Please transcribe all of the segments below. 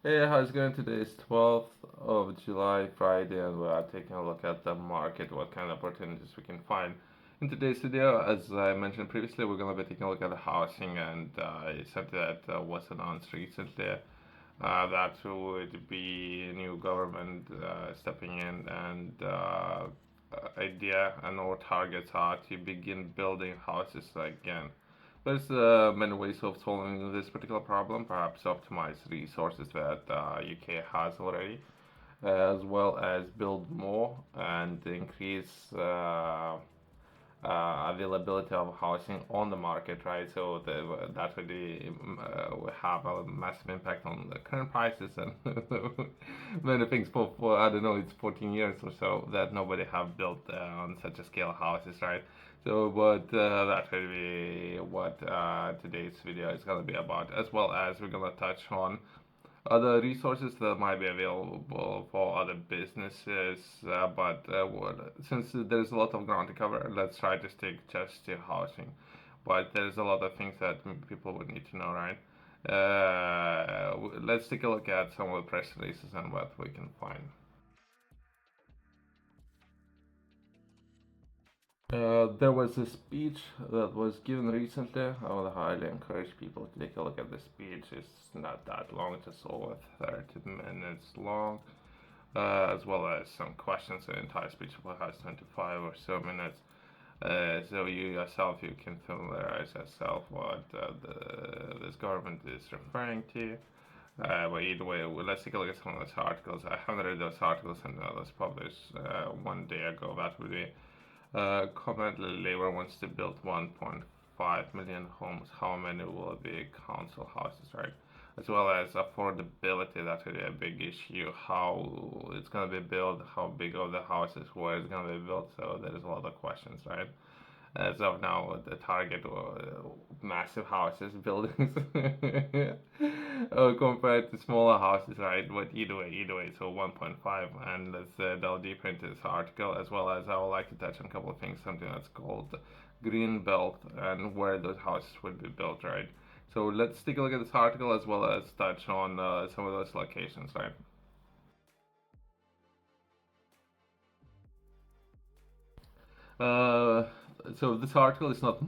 Hey, how's it going? Today is 12th of July, Friday, and we are taking a look at the market, what kind of opportunities we can find. In today's video, as I mentioned previously, we're going to be taking a look at the housing, and it's something that was announced recently. That would be new government stepping in, and idea and our targets are to begin building houses again. There's many ways of solving this particular problem. Perhaps optimize resources that UK has already, as well as build more and increase availability of housing on the market, right? So that would will have a massive impact on the current prices and many things for I don't know, it's 14 years or so that nobody have built on such a scale houses, right? So, but that will be what today's video is gonna be about, as well as we're gonna touch on other resources that might be available for other businesses. But since there's a lot of ground to cover, let's try to stick just to housing. But there's a lot of things that people would need to know, right? Let's take a look at some of the press releases and what we can find. There was a speech that was given recently. I would highly encourage people to take a look at the speech. It's not that long, it's just over 30 minutes long, as well as some questions. The entire speech has 25 or so minutes. So you yourself, you can familiarize yourself what this government is referring to. But either way, let's take a look at some of those articles. I haven't read those articles and those published 1 day ago. That would be currently, Labour wants to build 1.5 million homes. How many will be council houses, right? As well as affordability, that's really a big issue. How it's gonna be built, how big of the houses, where it's gonna be built. So there's a lot of questions, right? As of now, the target massive houses, buildings, compared to smaller houses, right? But either way, so 1.5, and let's delve deeper into this article, as well as I would like to touch on a couple of things, something that's called green belt and where those houses would be built, right? So let's take a look at this article as well as touch on some of those locations, right? Uh, so this article is not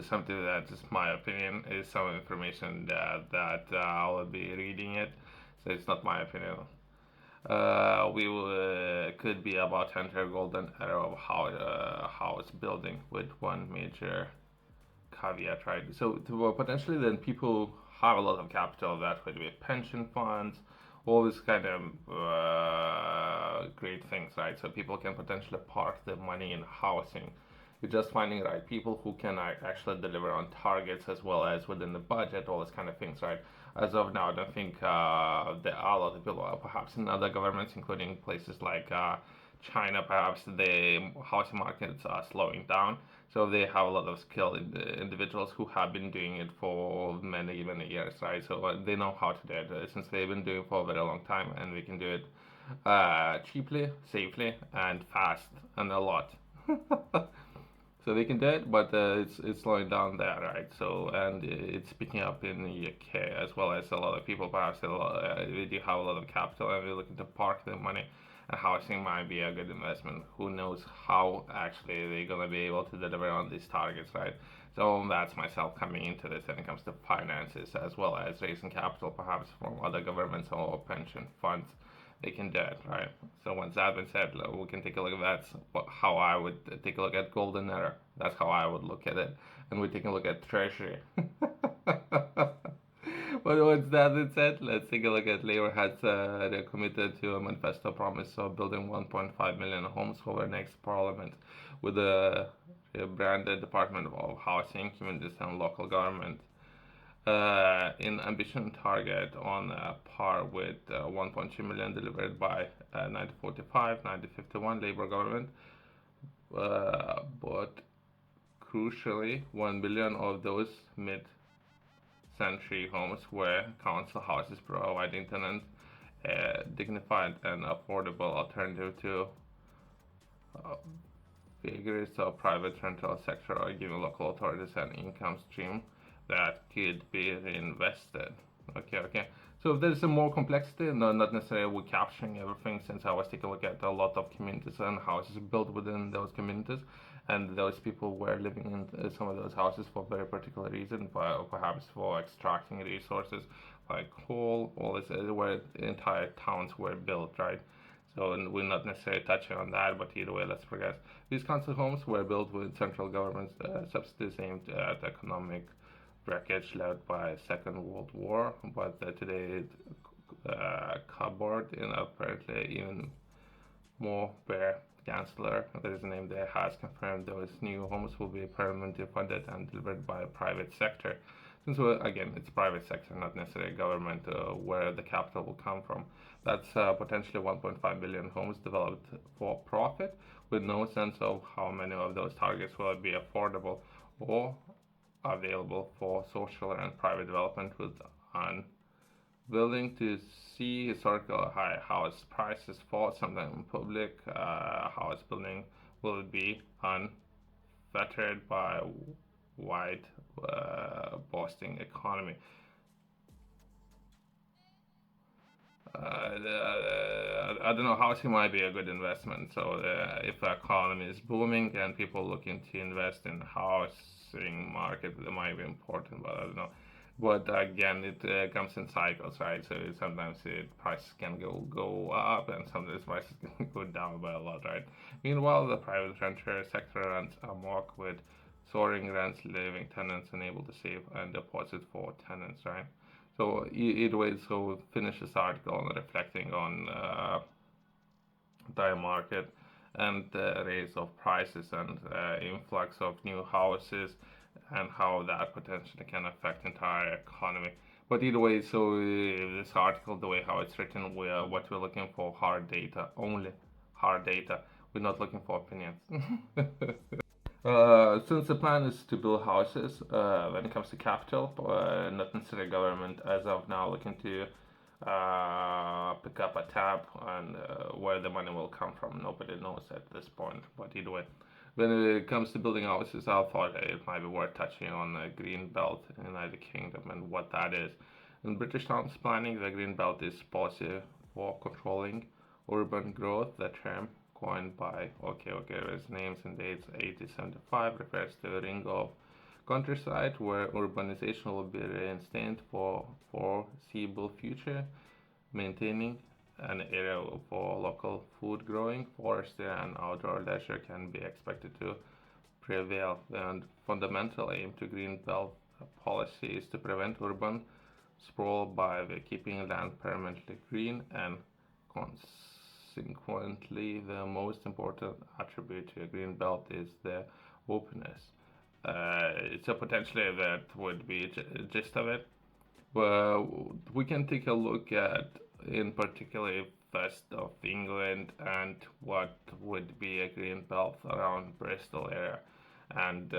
something that just my opinion. It's some information that I will be reading it. So it's not my opinion. We could be about to enter a golden era of house building with one major caveat, right? So potentially then people have a lot of capital that would be pension funds, all these kind of great things, right? So people can potentially park their money in housing. You're just finding right people who can actually deliver on targets as well as within the budget, all these kind of things, right? As of now, I don't think there are a lot of people, perhaps in other governments, including places like China, perhaps the housing markets are slowing down. So they have a lot of skilled individuals who have been doing it for many years, right? So they know how to do it since they've been doing it for a very long time, and we can do it cheaply, safely, and fast, and a lot. So they can do it, but it's slowing down there, right? So and it's picking up in the UK as well as a lot of people. Perhaps they do have a lot of capital and they're looking to park their money. And housing might be a good investment. Who knows how actually they're gonna be able to deliver on these targets, right? So that's myself coming into this when it comes to finances as well as raising capital, perhaps from other governments or pension funds they can do it, right? So once that's been said, we can take a look at that. How I would take a look at golden era. That's how I would look at it, and we take a look at treasury. But once that is said, let's take a look at Labour has they're committed to a manifesto promise of building 1.5 million homes for the next parliament, with a branded Department of Housing, Communities and Local Government in ambition target on par with 1.2 million delivered by 1945, 1951 Labour government. But crucially, 1 billion of those mid-century homes were council houses providing tenants a dignified and affordable alternative to uh, vigorous or private rental sector or giving local authorities an income stream that could be reinvested. Okay. So So if there's a more complexity, no, not necessarily we're capturing everything, since I was taking a look at a lot of communities and houses built within those communities, and those people were living in some of those houses for a very particular reason, perhaps for extracting resources like coal, all this, where entire towns were built, right? So we're not necessarily touching on that, but either way, let's progress. These council homes were built with central government subsidies aimed at economic wreckage led by Second World War, but today cupboard in apparently even more bare chancellor, that is the name there, has confirmed those new homes will be permanently funded and delivered by a private sector. Since again, it's private sector, not necessarily government, where the capital will come from. That's potentially 1.5 million homes developed for profit, with no sense of how many of those targets will be affordable or available for social and private development, with unwilling to see historical high house prices fall. Sometimes public house building will be unfettered by wide boosting economy. I don't know, housing might be a good investment. So if the economy is booming and people looking to invest in housing market, it might be important, but I don't know. But again, it comes in cycles, right? So sometimes prices can go up, and sometimes prices can go down by a lot, right? Meanwhile, the private renter sector runs amok with soaring rents, leaving tenants unable to save and deposit for tenants, right? So either way, so finish this article on reflecting on the market and the raise of prices and influx of new houses, and how that potentially can affect entire economy. But either way, so this article, the way how it's written, what we're looking for hard data, only hard data. We're not looking for opinions. Since the plan is to build houses, when it comes to capital, not necessarily government as of now looking to pick up a tab, and where the money will come from, nobody knows at this point. But either way, when it comes to building houses, I thought it might be worth touching on the green belt in the United Kingdom and what that is. In British towns planning, the green belt is policy for controlling urban growth. The term, coined by with names and dates 1875, refers to a ring of countryside where urbanization will be reinstated for foreseeable future, maintaining an area for local food growing, forestry, and outdoor leisure can be expected to prevail. And fundamental aim to green belt policy is to prevent urban sprawl by keeping land permanently green, and consequently, the most important attribute to a green belt is the openness. So potentially that would be gist of it. Well, we can take a look at, in particular, west of England, and what would be a green belt around Bristol area, and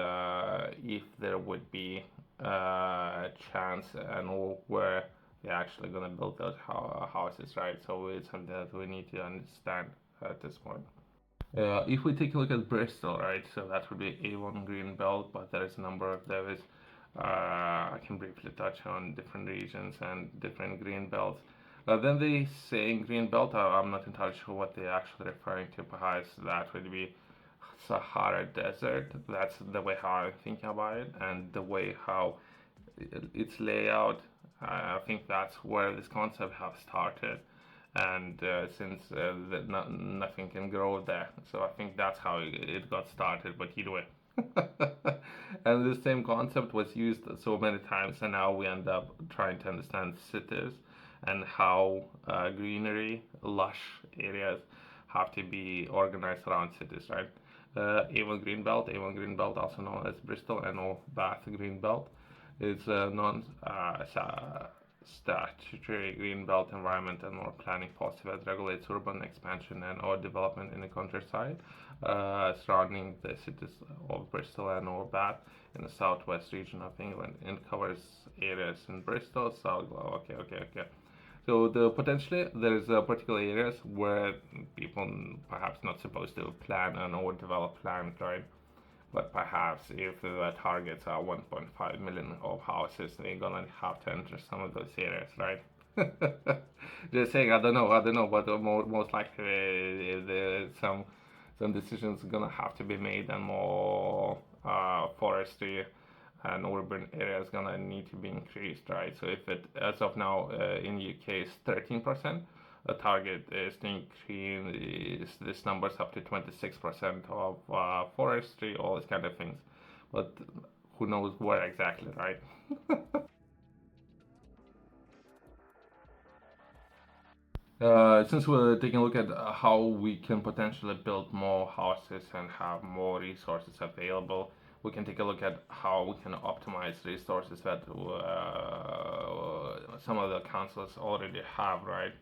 if there would be a chance, and where they're actually going to build those houses, right? So it's something that we need to understand at this point. If we take a look at Bristol, right, so that would be A1 green belt, but there is a number of those. I can briefly touch on different regions and different green belts. Then they say green belt, I'm not entirely sure what they're actually referring to. Perhaps that would be Sahara Desert. That's the way how I'm thinking about it, and the way how its layout. I think that's where this concept has started, and since nothing can grow there, so I think that's how it got started. But either way, and the same concept was used so many times, and now we end up trying to understand cities and how greenery, lush areas have to be organized around cities, right? A1 Greenbelt, A1 Greenbelt, also known as Bristol and or Bath Greenbelt, is a non-statutory greenbelt environment and or planning policy that regulates urban expansion and or development in the countryside surrounding the cities of Bristol and or Bath in the southwest region of England. It covers areas in Bristol, South. Okay. So potentially there's particular areas where people perhaps not supposed to plan and or develop land, right? But perhaps if the targets are 1.5 million of houses, they're gonna have to enter some of those areas, right? Just saying, I don't know, but most likely some decisions gonna have to be made, and more forestry and urban areas gonna need to be increased, right? So if it, as of now, in UK is 13%, the target is to increase this numbers up to 26% of forestry, all these kind of things. But who knows where exactly, right? Since we're taking a look at how we can potentially build more houses and have more resources available, we can take a look at how we can optimize resources that some of the councils already have, right?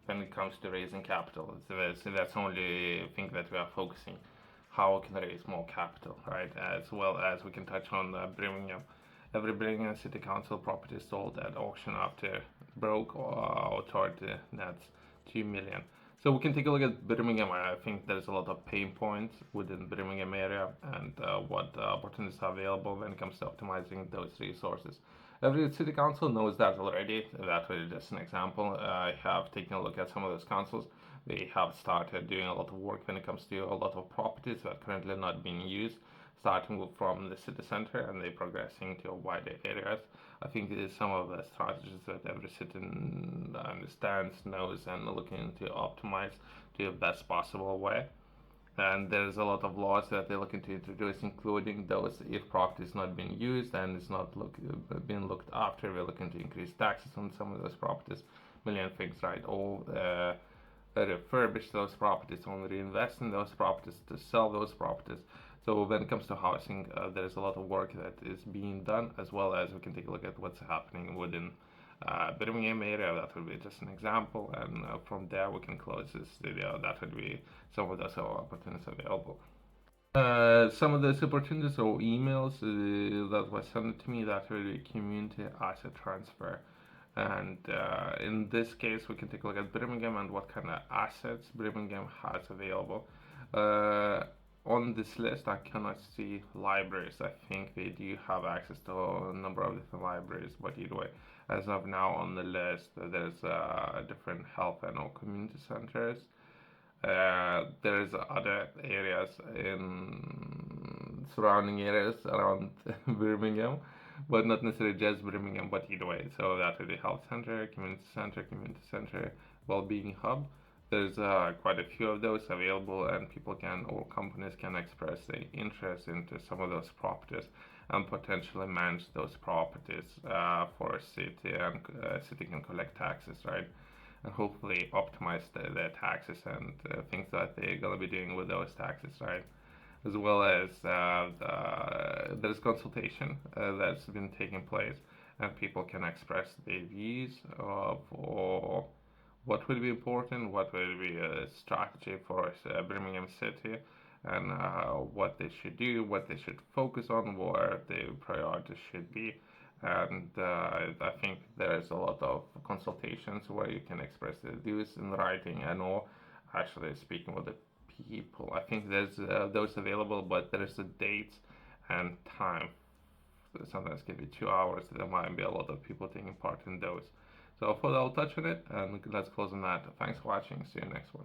When it comes to raising capital, so that's the only thing that we are focusing. How we can raise more capital, right? As well as we can touch on Birmingham. Every Birmingham City Council property sold at auction after broke authority, that's 2 million. So we can take a look at Birmingham. I think there's a lot of pain points within Birmingham area, and what opportunities are available when it comes to optimizing those resources. Every city council knows that already. That was just an example. I have taken a look at some of those councils. They have started doing a lot of work when it comes to a lot of properties that are currently not being used, starting from the city center, and they progressing to wider areas. I think it is some of the strategies that every city understands, knows, and looking to optimize to the best possible way. And there's a lot of laws that they're looking to introduce, including those if property is not being used and it's not being looked after. We're looking to increase taxes on some of those properties, million things, right? Or refurbish those properties, or reinvest in those properties to sell those properties. So when it comes to housing, there's a lot of work that is being done, as well as we can take a look at what's happening within Birmingham area. That would be just an example, and from there we can close this video. That would be some of those opportunities available. Some of those opportunities or emails that was sent to me, that would be community asset transfer. And in this case, we can take a look at Birmingham and what kind of assets Birmingham has available. On this list, I cannot see libraries. I think they do have access to a number of different libraries, but either way, as of now on the list, there's different health and or community centers. There's other areas in surrounding areas around Birmingham, but not necessarily just Birmingham, but either way. So that would be health center, community center, well-being hub. There's quite a few of those available, and people can or companies can express their interest into some of those properties and potentially manage those properties for a city, and city can collect taxes, right? And hopefully optimize their taxes and things that they're gonna be doing with those taxes, right? As well as there's consultation that's been taking place, and people can express their views of or what will be important, what will be a strategy for Birmingham City, and what they should do, what they should focus on, where their priorities should be. And I think there's a lot of consultations where you can express their views in writing and or actually speaking with the people. I think there's those available, but there's a date and time. Sometimes it can be 2 hours. There might be a lot of people taking part in those. So I thought I'll touch on it, and let's close on that. Thanks for watching. See you next one.